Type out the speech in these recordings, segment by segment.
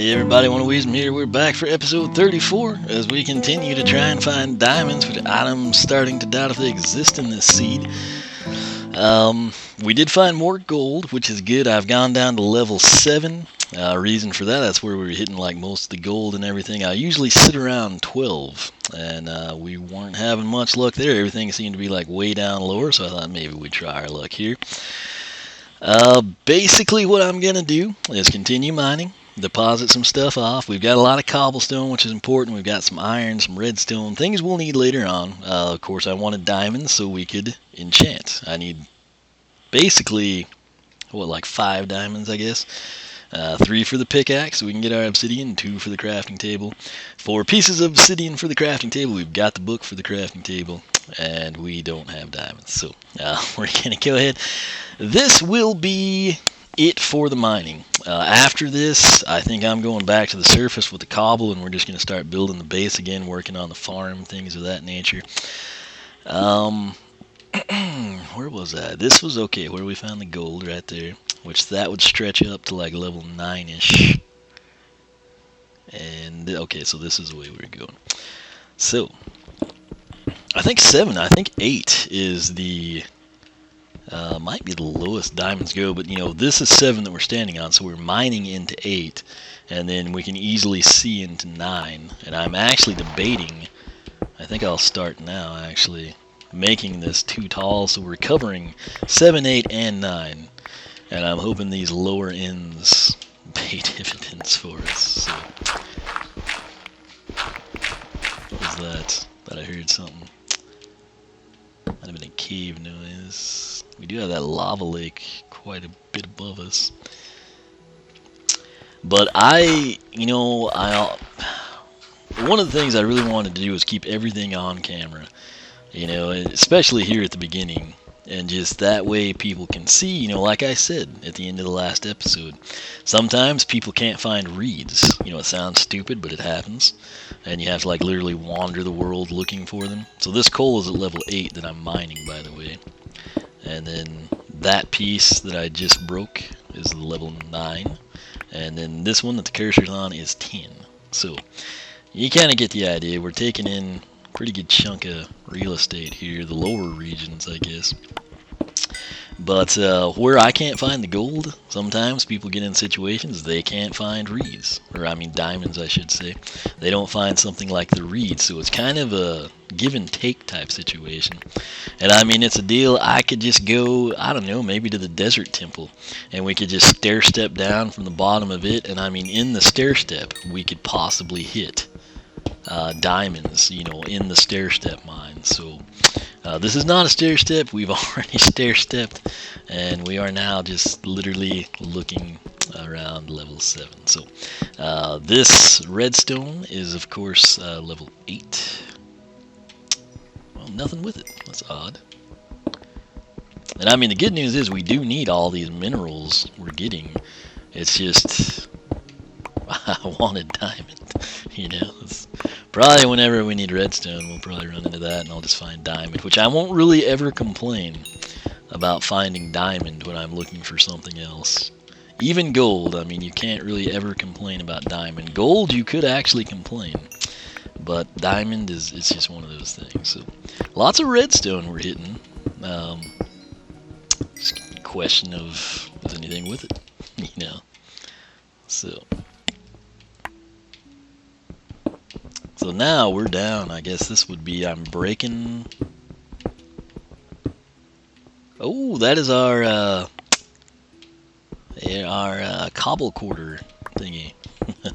Hey everybody, One Wisdom here. We're back for episode 34 as we continue to try and find diamonds, which I'm starting to doubt if they exist in this seed. We did find more gold, which is good. I've gone down to level 7. Reason for that's where we were hitting like most of the gold and everything. I usually sit around 12, and we weren't having much luck there. Everything seemed to be like way down lower, so I thought maybe we'd try our luck here. Basically what I'm going to do is continue mining, deposit some stuff off. We've got a lot of cobblestone, which is important. We've got some iron, some redstone, things we'll need later on. Of course, I wanted diamonds so we could enchant. I need basically, like 5 diamonds, I guess. 3 for the pickaxe so we can get our obsidian, 2 for the crafting table. 4 pieces of obsidian for the crafting table. We've got the book for the crafting table, and we don't have diamonds. So we're going to go ahead. This will be it for the mining. After this, I think I'm going back to the surface with the cobble, and we're just going to start building the base again, working on the farm, things of that nature. Where was that? This was okay, where we found the gold right there, which that would stretch up to like level 9-ish. And, okay, so this is the way we're going. So, I think 8 is the, might be the lowest diamonds go, but this is 7 that we're standing on, so we're mining into 8, and then we can easily see into 9. And I'm actually debating, I think I'll start now actually, making this too tall, so we're covering 7, 8, and 9. And I'm hoping these lower ends pay dividends for us. So, what was that? Thought I heard something. Might have been a cave noise. We do have that lava lake quite a bit above us. But one of the things I really wanted to do was keep everything on camera. Especially here at the beginning. And just that way people can see, like I said at the end of the last episode, sometimes people can't find reeds. It sounds stupid, but it happens. And you have to literally wander the world looking for them. So this coal is at level 8 that I'm mining, by the way. And then that piece that I just broke is level 9. And then this one that the cursor's on is 10. So you kind of get the idea. We're taking in pretty good chunk of real estate here, the lower regions, I guess. But where I can't find the gold, sometimes people get in situations they can't find reeds, or diamonds, I should say. They don't find something like the reeds, so it's kind of a give and take type situation. And it's a deal. I could just go, I don't know, maybe to the desert temple, and we could just stair step down from the bottom of it, and in the stair step we could possibly hit diamonds, in the stair step mine. So this is not a stair step. We've already stair stepped, and we are now just literally looking around level 7. So this redstone is of course level 8. Well, nothing with it. That's odd. And the good news is we do need all these minerals we're getting. It's just I wanted diamond. It's probably whenever we need redstone, we'll probably run into that, and I'll just find diamond, which I won't really ever complain about finding diamond when I'm looking for something else. Even gold, you can't really ever complain about diamond. Gold, you could actually complain, but diamond it's just one of those things. So, lots of redstone we're hitting. Just a question of, is anything with it? So now we're down. I guess this would be, I'm breaking. Oh, that is our cobble quarter thingy.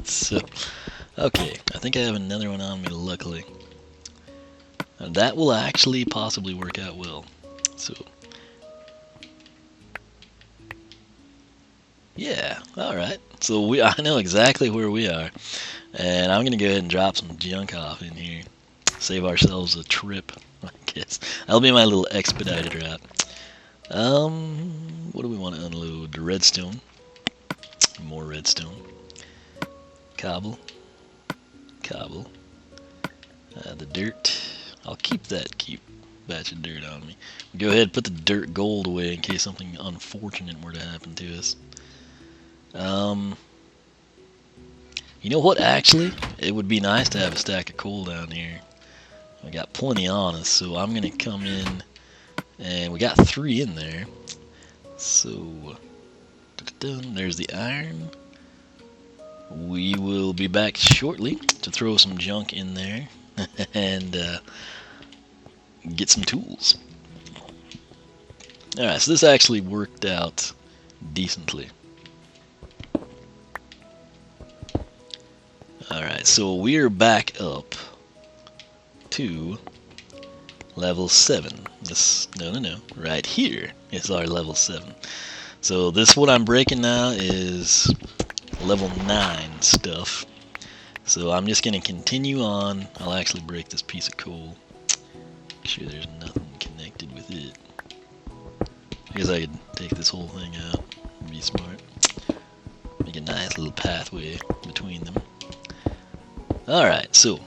So, okay, I think I have another one on me, luckily. That will actually possibly work out well. So, yeah, alright. So I know exactly where we are. And I'm going to go ahead and drop some junk off in here. Save ourselves a trip, I guess. That'll be my little expedited route. What do we want to unload? The redstone. More redstone. Cobble. Cobble. The dirt. I'll keep that batch of dirt on me. Go ahead and put the dirt gold away in case something unfortunate were to happen to us. You know what, actually? It would be nice to have a stack of coal down here. We got plenty on us, so I'm going to come in, and we got 3 in there. So, there's the iron. We will be back shortly to throw some junk in there and get some tools. Alright, so this actually worked out decently. Alright, so we're back up to level 7. No. Right here is our level 7. So this, what I'm breaking now, is level 9 stuff. So I'm just going to continue on. I'll actually break this piece of coal. Make sure there's nothing connected with it. I guess I could take this whole thing out. Be smart. Make a nice little pathway between them. Alright, so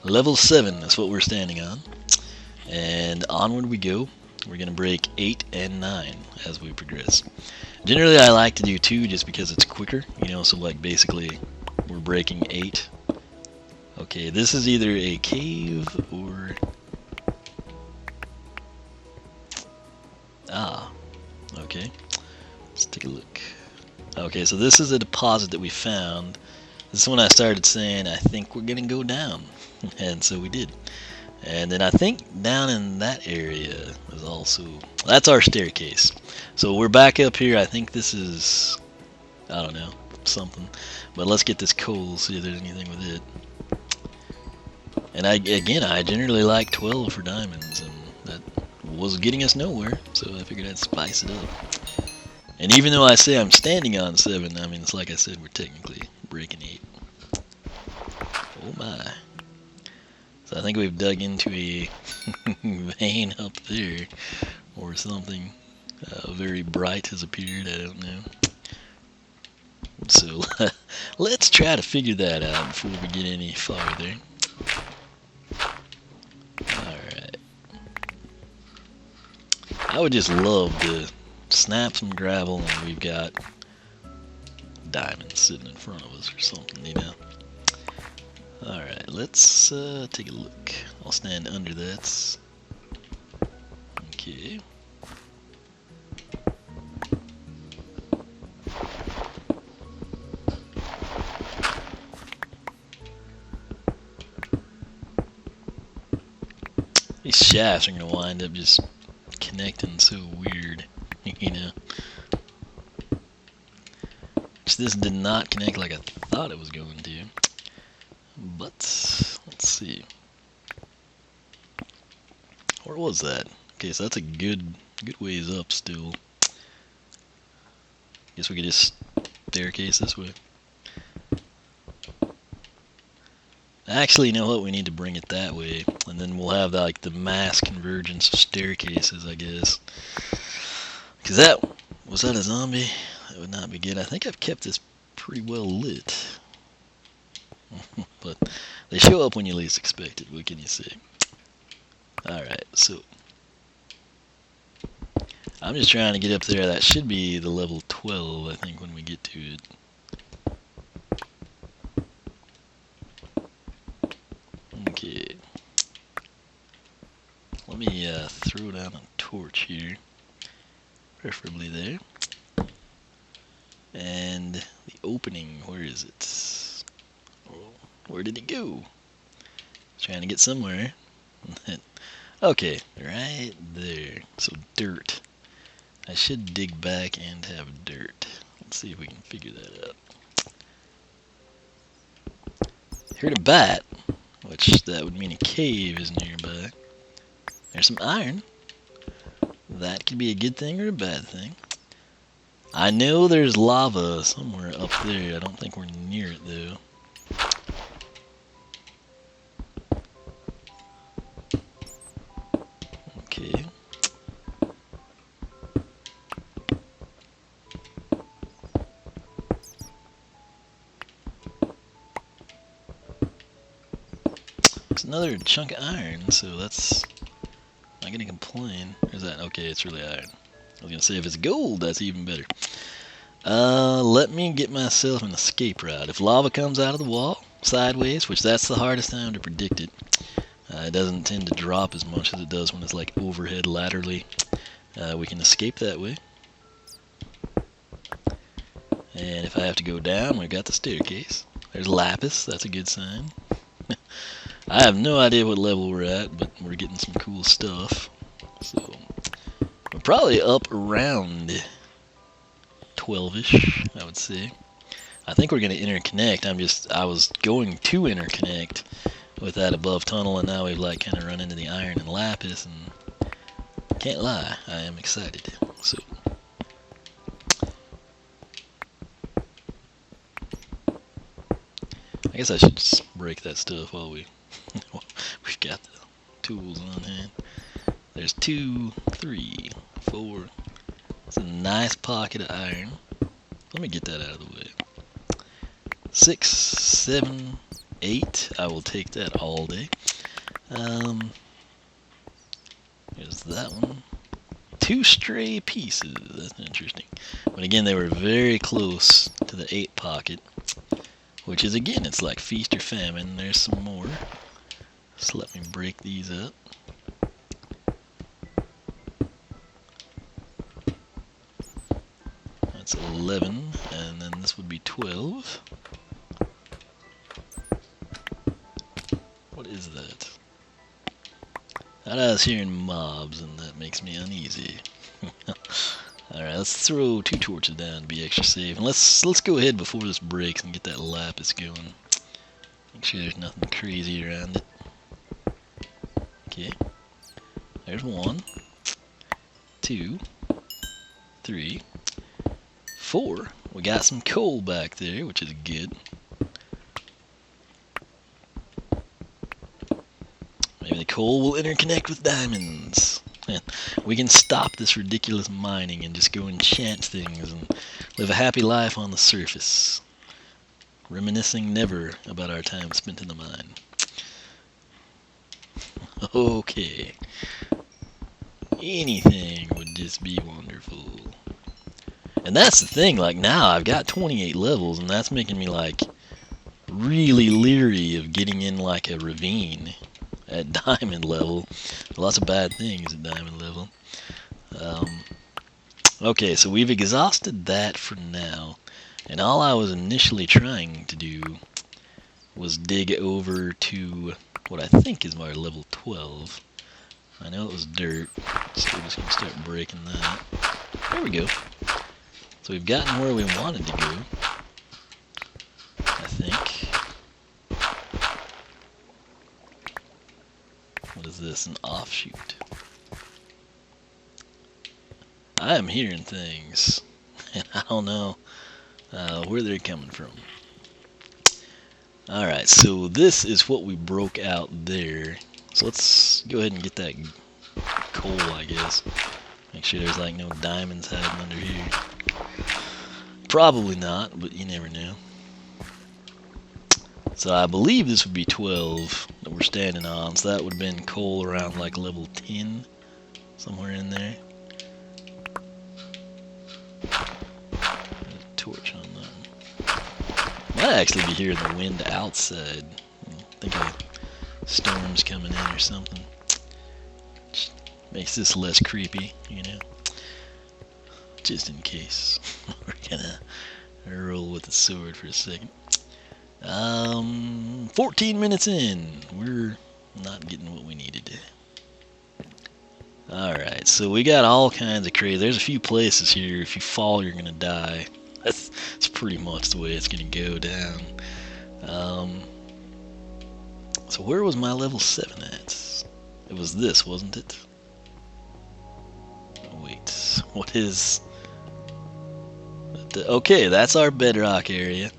level 7 is what we're standing on. And onward we go. We're going to break 8 and 9 as we progress. Generally I like to do 2 just because it's quicker, you know, so like basically we're breaking 8. Okay, this is either a cave or... okay. Let's take a look. Okay, so this is a deposit that we found. This is when I started saying I think we're gonna go down. And so we did. And then I think down in that area is also... that's our staircase. So we're back up here. I think this is... I don't know, something. But let's get this coal, see if there's anything with it. And I generally like 12 for diamonds, and that was getting us nowhere, so I figured I'd spice it up. And even though I say I'm standing on 7, I mean, it's like I said, we're technically breaking 8. Oh my. So I think we've dug into a vein up there, or something very bright has appeared, I don't know. So let's try to figure that out before we get any farther. Alright. I would just love to snap some gravel and we've got diamonds sitting in front of us or something, you know. Alright, let's take a look. I'll stand under that. Okay. These shafts are going to wind up just connecting so weird, you know. This did not connect like I thought it was going to. But, let's see. Where was that? Okay, so that's a good ways up still. Guess we could just staircase this way. Actually, you know what? We need to bring it that way, and then we'll have like the mass convergence of staircases, I guess. Because was that a zombie? That would not be good. I think I've kept this pretty well lit. But they show up when you least expect it. What can you say? Alright, so I'm just trying to get up there. That should be the level 12, I think, when we get to it. Okay. Let me throw down a torch here. Preferably there. And the opening, where is it? Oh, where did it go? Trying to get somewhere. Okay, right there. So dirt. I should dig back and have dirt. Let's see if we can figure that out. Heard a bat, which that would mean a cave is nearby. There's some iron. That could be a good thing or a bad thing. I know there's lava somewhere up there. I don't think we're near it though. Okay. It's another chunk of iron, so that's not gonna complain. Or is that okay? It's really iron. I was gonna say if it's gold, that's even better. Let me get myself an escape route. If lava comes out of the wall sideways, which that's the hardest time to predict it, it doesn't tend to drop as much as it does when it's like overhead laterally. We can escape that way. And if I have to go down, we've got the staircase. There's lapis, that's a good sign. I have no idea what level we're at, but we're getting some cool stuff. So, we're probably up around 12-ish, I would say. I think we're going to interconnect. I was going to interconnect with that above tunnel, and now we've like kind of run into the iron and lapis, and can't lie, I am excited. So, I guess I should just break that stuff while we've got the tools on hand. There's 2, 3, 4. It's a nice pocket of iron. Let me get that out of the way. 6, 7, 8. I will take that all day. There's that one. 2 stray pieces. That's interesting. But again, they were very close to the 8 pocket, which is, again, it's like feast or famine. There's some more. So let me break these up. That's 11, and then this would be 12. What is that? I was hearing mobs, and that makes me uneasy. Alright, let's throw 2 torches down to be extra safe. And let's go ahead before this breaks and get that lapis going. Make sure there's nothing crazy around it. Okay. There's 1, 2, 3, 4. We got some coal back there, which is good. Maybe the coal will interconnect with diamonds. We can stop this ridiculous mining and just go enchant things and live a happy life on the surface, reminiscing never about our time spent in the mine. Okay. Anything would just be wonderful. And that's the thing, like now I've got 28 levels, and that's making me like really leery of getting in like a ravine at diamond level. Lots of bad things at diamond level. Okay, so we've exhausted that for now, and all I was initially trying to do was dig over to what I think is my level 12. I know it was dirt, so we're just going to start breaking that. There we go. So we've gotten where we wanted to go, I think. What is this? An offshoot. I am hearing things, and I don't know where they're coming from. Alright, so this is what we broke out there. So let's go ahead and get that coal, I guess. Make sure there's like no diamonds hiding under here. Probably not, but you never know. So I believe this would be 12 that we're standing on, so that would have been coal around like level 10, somewhere in there. Torch on them. Might actually be hearing the wind outside. I think a storm's coming in or something. Just makes this less creepy, you know. Just in case. We're gonna roll with the sword for a second. 14 minutes in. We're not getting what we needed. Alright, so we got all kinds of crazy. There's a few places here. If you fall, you're gonna die. That's pretty much the way it's gonna go down. So where was my level 7 at? It was this, wasn't it? Oh, wait, what is... Okay, that's our bedrock area.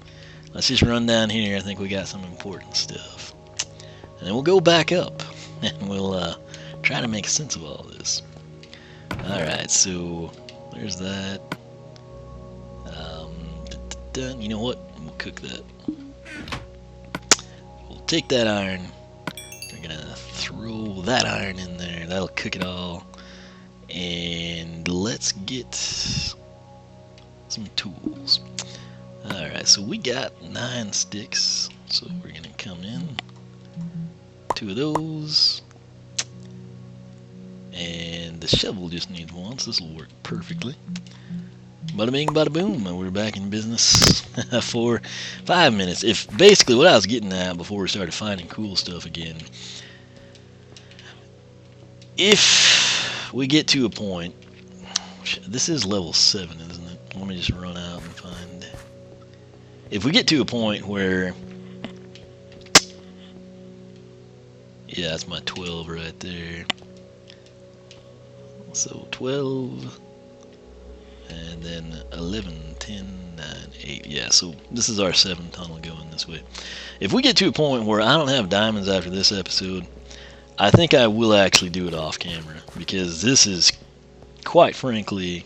Let's just run down here. I think we got some important stuff. And then we'll go back up, and we'll try to make sense of all this. Alright, so there's that. You know what? We'll cook that. We'll take that iron. We're gonna throw that iron in there. That'll cook it all. And let's get some tools. Alright, so we got 9 sticks. So we're gonna come in. 2 of those. And the shovel just needs 1, so this will work perfectly. Bada bing, bada boom, and we're back in business for 5 minutes. If basically what I was getting at before we started finding cool stuff again, if we get to a point, this is level 7, isn't it? Let me just run out and find. If we get to a point where, yeah, that's my 12 right there. So 12. And then 11, 10, 9, 8. Yeah, so this is our 7th tunnel going this way. If we get to a point where I don't have diamonds after this episode, I think I will actually do it off camera. Because this is, quite frankly,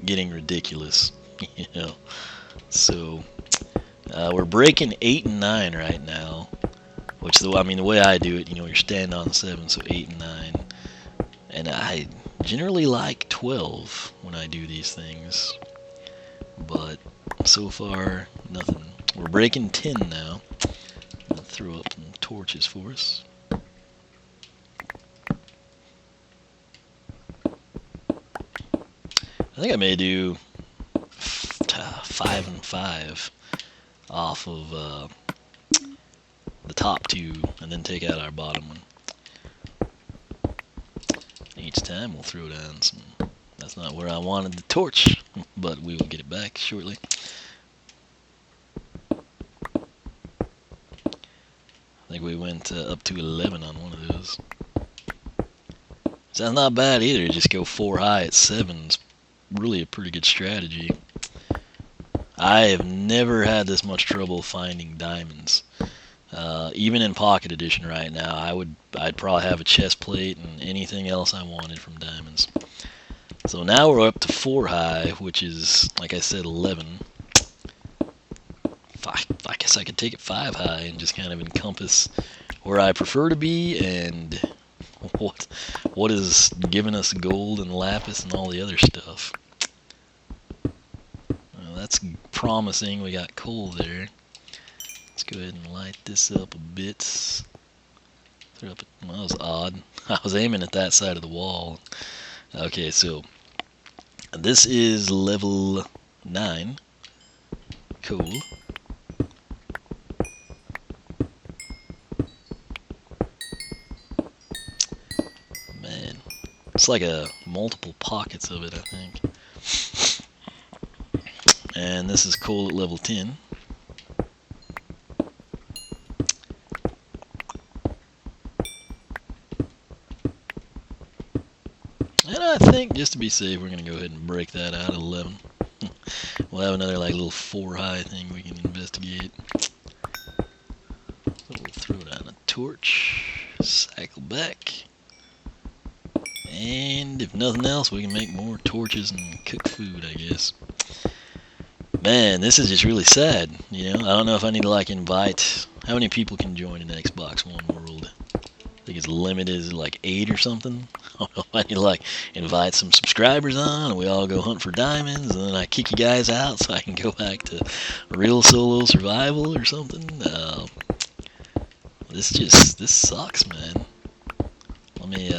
getting ridiculous. You know. So, we're breaking 8 and 9 right now. Which, the way I do it, you're standing on 7, so 8 and 9. And I generally like 12 when I do these things, but so far nothing. We're breaking 10 now. I'll throw up some torches for us. I think I may do 5 and 5 off of the top 2 and then take out our bottom one. Each time we'll throw down some. That's not where I wanted the torch, but we will get it back shortly. I think we went up to 11 on one of those. Sounds not bad either. Just go 4 high at 7 is really a pretty good strategy. I have never had this much trouble finding diamonds. Even in Pocket Edition right now, I'd probably have a chest plate and anything else I wanted from diamonds. So now we're up to 4 high, which is, like I said, 11. I guess I could take it 5 high and just kind of encompass where I prefer to be and what is giving us gold and lapis and all the other stuff. Well, that's promising. We got coal there. Let's go ahead and light this up a bit. Well, that was odd. I was aiming at that side of the wall. Okay, so this is level 9. Cool. Man, it's like multiple pockets of it, I think. And this is coal at level 10. And I think, just to be safe, we're going to go ahead and break that out at 11. We'll have another little 4 high thing we can investigate. So we'll throw down a torch, cycle back, and if nothing else, we can make more torches and cook food, I guess. Man, this is just really sad, I don't know if I need to invite, how many people can join an Xbox One world? I think it's limited is like 8 or something. I don't know if I need to invite some subscribers on and we all go hunt for diamonds and then I kick you guys out so I can go back to real solo survival or something. This sucks, man. Let me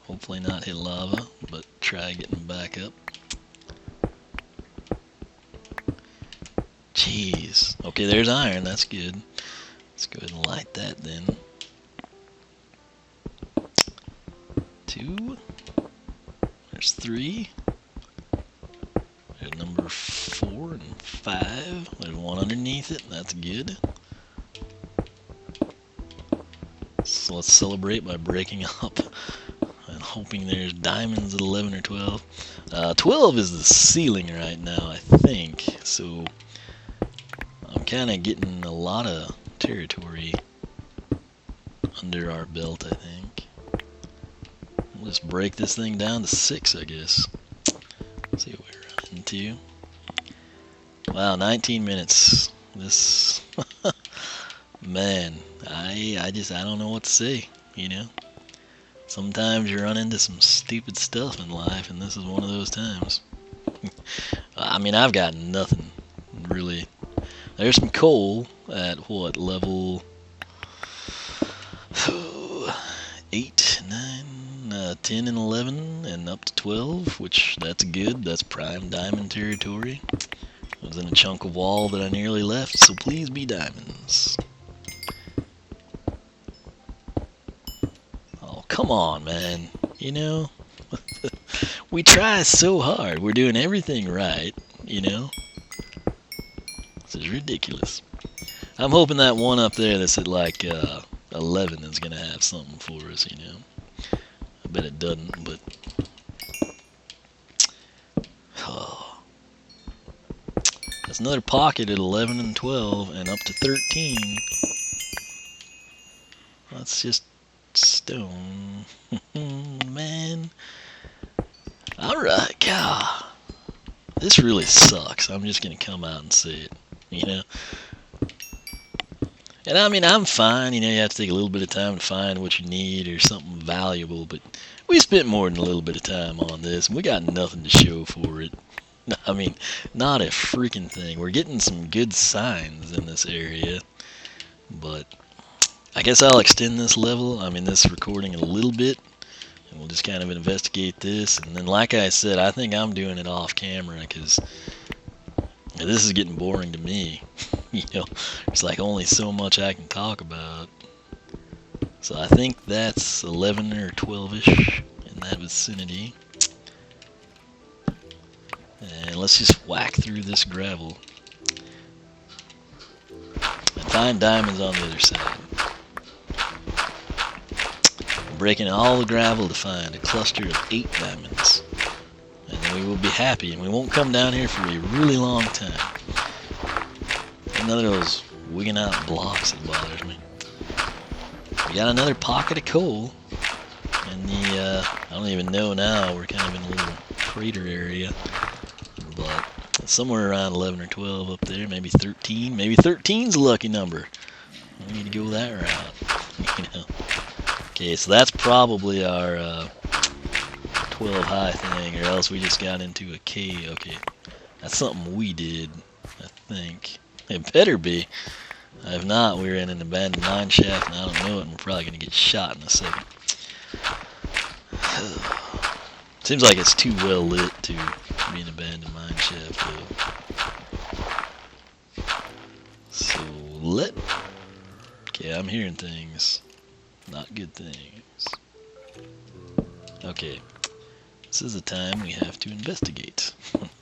hopefully not hit lava, but try getting back up. Jeez. Okay, there's iron, that's good. Let's go ahead and light that then. 2. There's 3. There's number 4 and 5. There's 1 underneath it. That's good. So let's celebrate by breaking up and hoping there's diamonds at 11 or 12. 12 is the ceiling right now, I think. So I'm kind of getting a lot of territory under our belt, I think. We'll just break this thing down to 6, I guess. See what we're running into. Wow, 19 minutes. This, man, I don't know what to say, Sometimes you run into some stupid stuff in life, and this is one of those times. I mean, I've got nothing, really. There's some coal at, what, level 8, 9, 10, and 11, and up to 12, which, that's good. That's prime diamond territory. I was in a chunk of wall that I nearly left, so please be diamonds. Oh, come on, man. You know? We try so hard. We're doing everything right, you know? This is ridiculous. I'm hoping that one up there that's at like 11 is going to have something for us, you know? I bet it doesn't, but... Oh. That's another pocket at 11 and 12 and up to 13. That's just stone. Man. Alright, God. This really sucks. I'm just going to come out and say it, you know? And I mean, I'm fine, you know, you have to take a little bit of time to find what you need or something valuable, but we spent more than a little bit of time on this, and we got nothing to show for it. I mean, not a freaking thing. We're getting some good signs in this area, but I guess I'll extend this level, I mean, this recording a little bit, and we'll just kind of investigate this, and then like I said, I think I'm doing it off camera, because this is getting boring to me. You know, there's like only so much I can talk about. So I think that's 11 or 12-ish in that vicinity. And let's just whack through this gravel and find diamonds on the other side. I'm breaking all the gravel to find a cluster of 8 diamonds. And then we will be happy, and we won't come down here for a really long time. Another of those wigging out blocks that bothers me. We got another pocket of coal. And the, I don't even know now, we're kind of in a little crater area. But somewhere around 11 or 12 up there, maybe 13. Maybe 13's a lucky number. We need to go that route, you know. Okay, so that's probably our 12 high thing, or else we just got into a cave. Okay, that's something we did, I think. It better be. If not, we're in an abandoned mine shaft, and I don't know it, and we're probably going to get shot in a second. Seems like it's too well lit to be an abandoned mine shaft, though. So, okay, I'm hearing things. Not good things. Okay. This is the time we have to investigate.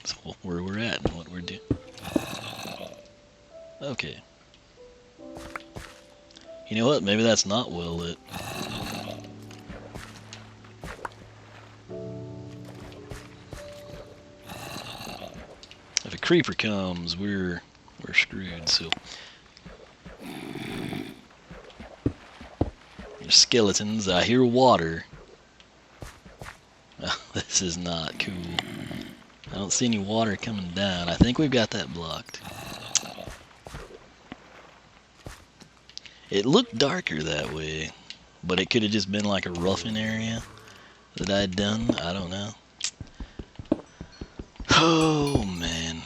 So where we're at and what we're doing. Okay. You know what? Maybe that's not well lit. If a creeper comes, we're screwed. So there's skeletons. I hear water. Oh, this is not cool. I don't see any water coming down. I think we've got that blocked. It looked darker that way, but it could have just been like a roughing area that I'd done. I don't know. Oh, man.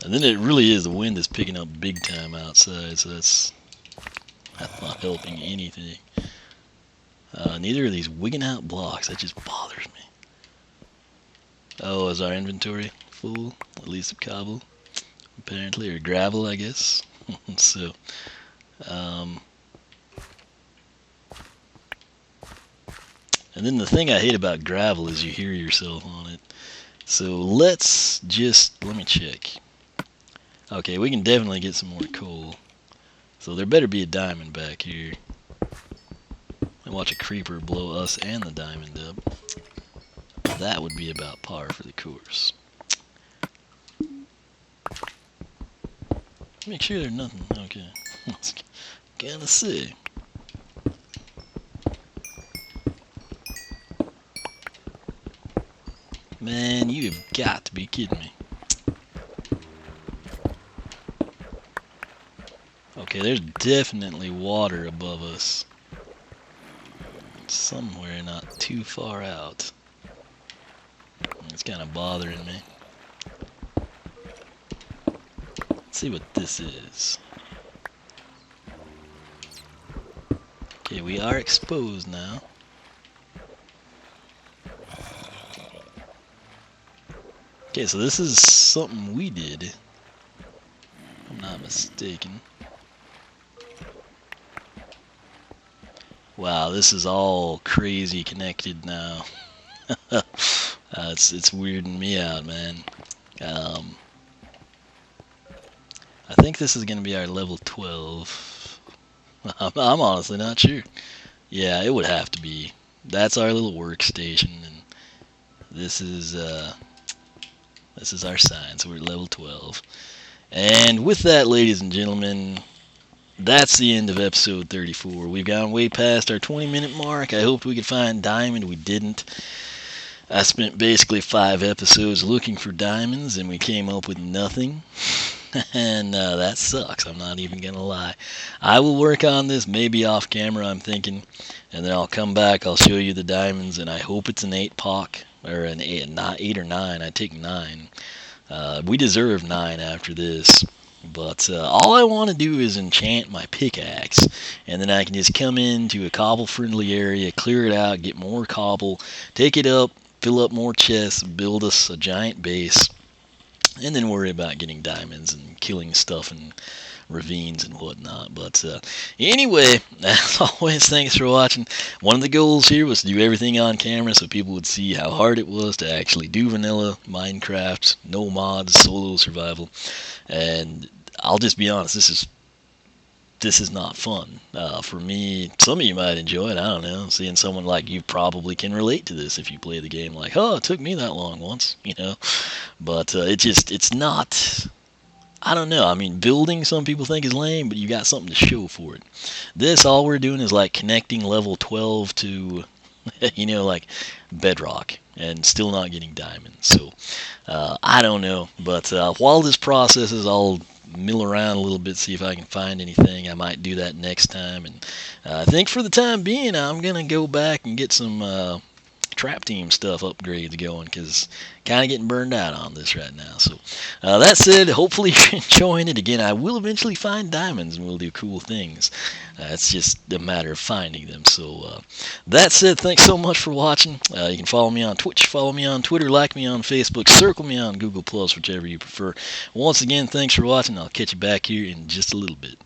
And then it really is, the wind is picking up big time outside, so that's not helping anything. Neither of these wigging out blocks, that just bothers me. Oh, is our inventory full? At least of cobble, apparently, or gravel, I guess. So, and then the thing I hate about gravel is you hear yourself on it. So let me check. Okay, we can definitely get some more coal. So there better be a diamond back here. And watch a creeper blow us and the diamond up. That would be about par for the course. Make sure there's nothing. Okay. Gotta see. Man, you have got to be kidding me. Okay, there's definitely water above us. Somewhere not too far out. It's kind of bothering me. Let's see what this is. Okay, we are exposed now. Okay, so this is something we did, if I'm not mistaken. Wow, this is all crazy connected now. It's weirding me out, man. I think this is gonna be our level 12. I'm honestly not sure. Yeah, it would have to be. That's our little workstation, and this is our sign. So we're at level 12. And with that, ladies and gentlemen, that's the end of episode 34. We've gone way past our 20-minute mark. I hoped we could find diamond. We didn't. I spent basically 5 episodes looking for diamonds, and we came up with nothing. And that sucks. I'm not even going to lie. I will work on this, maybe off camera, I'm thinking. And then I'll come back. I'll show you the diamonds, and I hope it's an 8-pock. Or an 8 or 9. I take 9. We deserve 9 after this. But all I want to do is enchant my pickaxe, and then I can just come into a cobble-friendly area, clear it out, get more cobble, take it up, fill up more chests, build us a giant base, and then worry about getting diamonds and killing stuff in ravines and whatnot. But anyway, as always, thanks for watching. One of the goals here was to do everything on camera so people would see how hard it was to actually do vanilla Minecraft, no mods, solo survival. And I'll just be honest, this is not fun. For me, some of you might enjoy it, I don't know, seeing someone like you probably can relate to this if you play the game, like, oh, it took me that long once, you know. But it's not, I don't know. I mean, building some people think is lame, but you got something to show for it. This, all we're doing is like connecting level 12 to, you know, like bedrock, and still not getting diamonds. So, I don't know. But while this processes, I'll mill around a little bit, see if I can find anything. I might do that next time. And I think for the time being, I'm going to go back and get some trap team stuff upgrades going, because kind of getting burned out on this right now. So that said, hopefully you're enjoying it. Again, I will eventually find diamonds and we'll do cool things. It's just a matter of finding them. So that said, thanks so much for watching. You can follow me on Twitch, follow me on Twitter, like me on Facebook, circle me on Google+, whichever you prefer. Once again, thanks for watching. I'll catch you back here in just a little bit.